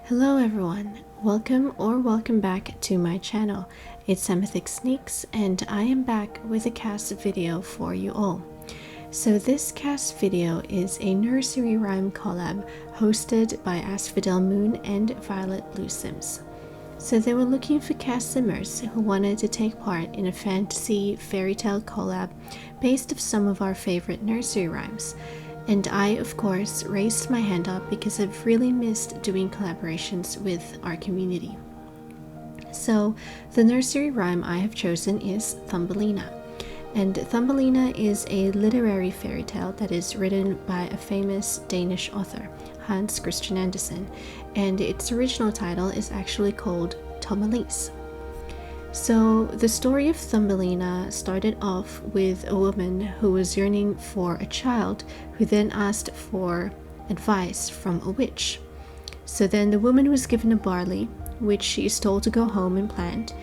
Hello everyone, welcome back to my channel. It's Amethyst Sneaks and I am back with a cast video for you all. So this cast video is a nursery rhyme collab hosted by asphodelmoon and VioletBlueSims. So they were looking for cast simmers who wanted to take part in a fantasy fairy tale collab based off some of our favorite nursery rhymes. And I, of course, raised my hand up because I've really missed doing collaborations with our community. So the nursery rhyme I have chosen is Thumbelina. And Thumbelina is a literary fairy tale that is written by a famous Danish author, Hans Christian Andersen, and its original title is actually called Tommelise. So the story of Thumbelina started off with a woman who was yearning for a child who then asked for advice from a witch. So then the woman was given a barley, which she is told to go home and plant,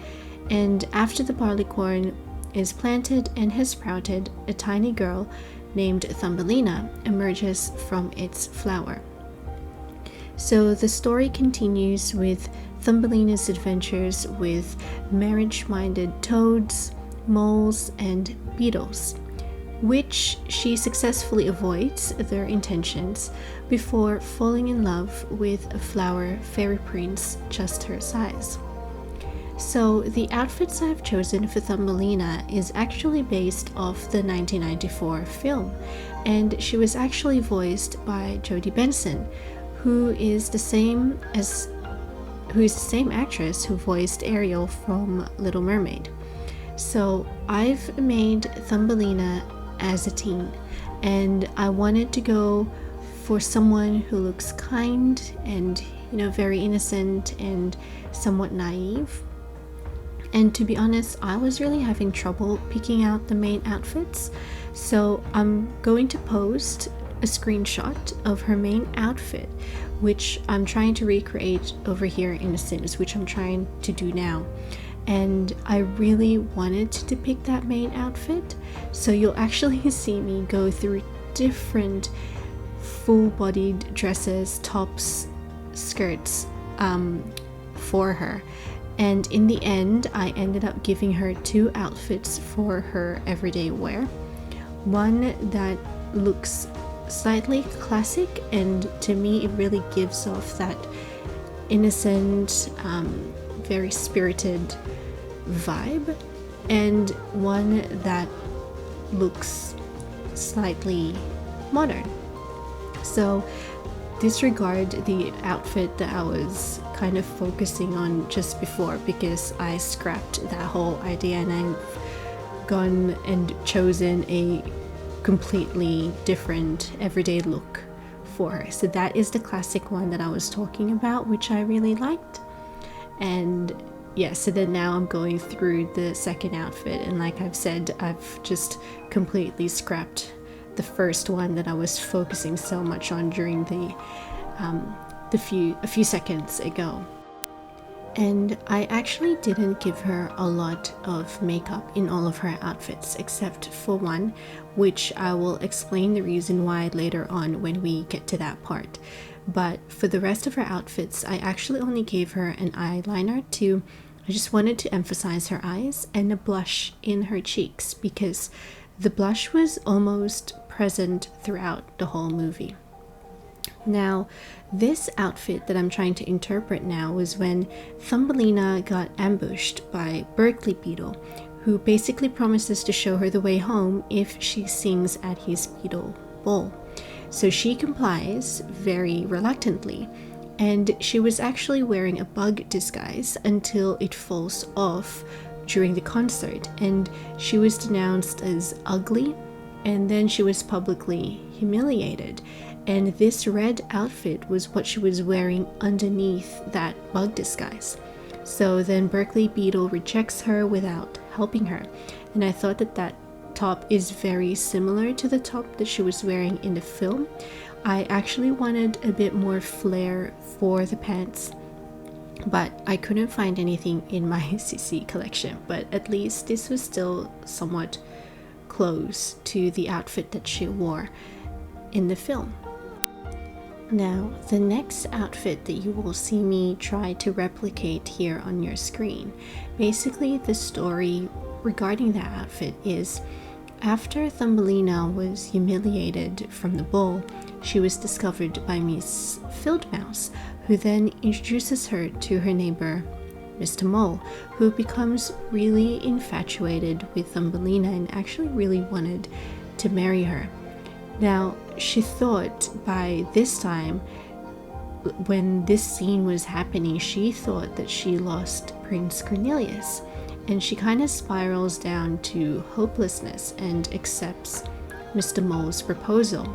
and after the barley corn is planted and has sprouted, a tiny girl named Thumbelina emerges from its flower. So the story continues with Thumbelina's adventures with marriage-minded toads, moles, and beetles, which she successfully avoids their intentions before falling in love with a flower fairy prince just her size. So the outfits I've chosen for Thumbelina is actually based off the 1994 film, and she was actually voiced by Jodie Benson, who is the same actress who voiced Ariel from Little Mermaid. So I've made Thumbelina as a teen, and I wanted to go for someone who looks kind and, very innocent and somewhat naive. And to be honest, I was really having trouble picking out the main outfits, so I'm going to post a screenshot of her main outfit, which I'm trying to recreate over here in The Sims, which I'm trying to do now. And I really wanted to depict that main outfit, so you'll actually see me go through different full-bodied dresses, tops, skirts for her. And in the end, I ended up giving her two outfits for her everyday wear. One that looks slightly classic, and to me it really gives off that innocent, very spirited vibe, and one that looks slightly modern. So disregard the outfit that I was kind of focusing on just before, because I scrapped that whole idea and I've gone and chosen a completely different everyday look for her. So that is the classic one that I was talking about, which I really liked. And yeah, so then now I'm going through the second outfit, and like I've said, I've just completely scrapped the first one that I was focusing so much on during a few seconds ago. And I actually didn't give her a lot of makeup in all of her outfits, except for one, which I will explain the reason why later on when we get to that part. But for the rest of her outfits, I actually only gave her an eyeliner too. I just wanted to emphasize her eyes and a blush in her cheeks, because the blush was almost present throughout the whole movie. Now, this outfit that I'm trying to interpret now was when Thumbelina got ambushed by Berkeley Beetle, who basically promises to show her the way home if she sings at his beetle ball. So she complies very reluctantly, and she was actually wearing a bug disguise until it falls off during the concert, and she was denounced as ugly, and then she was publicly humiliated. And this red outfit was what she was wearing underneath that bug disguise. So then Berkeley Beetle rejects her without helping her. And I thought that top is very similar to the top that she was wearing in the film. I actually wanted a bit more flair for the pants, but I couldn't find anything in my CC collection. But at least this was still somewhat close to the outfit that she wore in the film. Now, the next outfit that you will see me try to replicate here on your screen, basically the story regarding that outfit is after Thumbelina was humiliated from the ball, she was discovered by Miss Fieldmouse, who then introduces her to her neighbor, Mr. Mole, who becomes really infatuated with Thumbelina and actually really wanted to marry her. Now, she thought by this time, when this scene was happening, she thought that she lost Prince Cornelius, and she kind of spirals down to hopelessness and accepts Mr. Mole's proposal.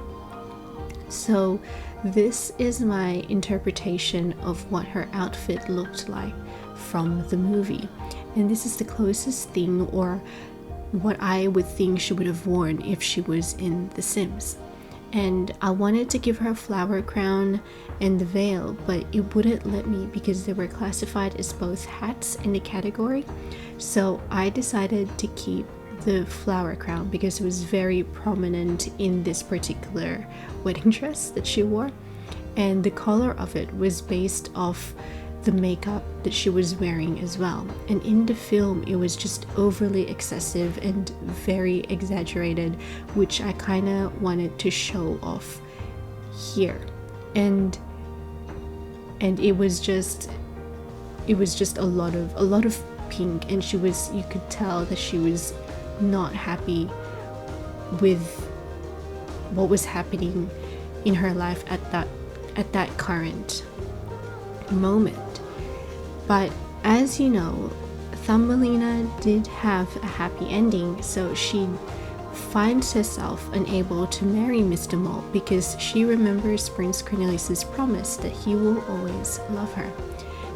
So this is my interpretation of what her outfit looked like from the movie, and this is the closest thing, or what I would think she would have worn if she was in The Sims. And I wanted to give her a flower crown and the veil, but it wouldn't let me because they were classified as both hats in the category. So I decided to keep the flower crown because it was very prominent in this particular wedding dress that she wore, and the color of it was based off the makeup that she was wearing as well. And in the film it was just overly excessive and very exaggerated, which I kind of wanted to show off here. And it was just a lot of pink, and you could tell that she was not happy with what was happening in her life at that current moment. But as you know, Thumbelina did have a happy ending, so she finds herself unable to marry Mr. Mole because she remembers Prince Cornelius's promise that he will always love her.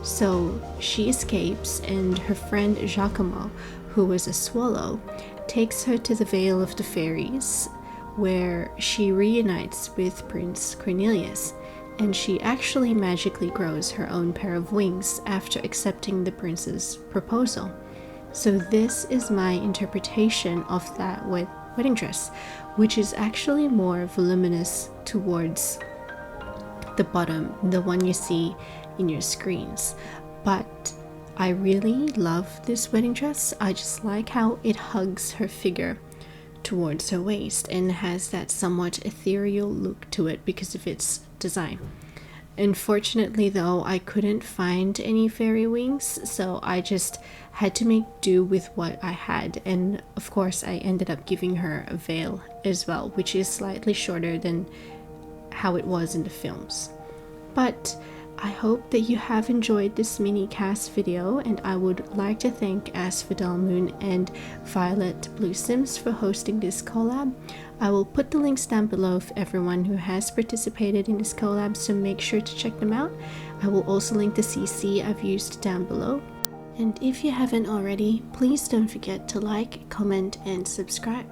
So she escapes, and her friend Giacomo, who was a swallow, takes her to the Vale of the Fairies, where she reunites with Prince Cornelius, and she actually magically grows her own pair of wings after accepting the prince's proposal. So this is my interpretation of that wedding dress, which is actually more voluminous towards the bottom, the one you see in your screens. But I really love this wedding dress. I just like how it hugs her figure towards her waist and has that somewhat ethereal look to it because of its design. Unfortunately though, I couldn't find any fairy wings, so I just had to make do with what I had, and of course I ended up giving her a veil as well, which is slightly shorter than how it was in the films. But I hope that you have enjoyed this mini cast video, and I would like to thank asphodelmoon and VioletBlueSims for hosting this collab. I will put the links down below for everyone who has participated in this collab, so make sure to check them out. I will also link the CC I've used down below. And if you haven't already, please don't forget to like, comment, and subscribe.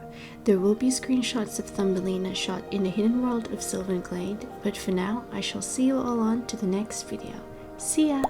There will be screenshots of Thumbelina shot in the hidden world of Sylvan Glade, but for now, I shall see you all on to the next video. See ya!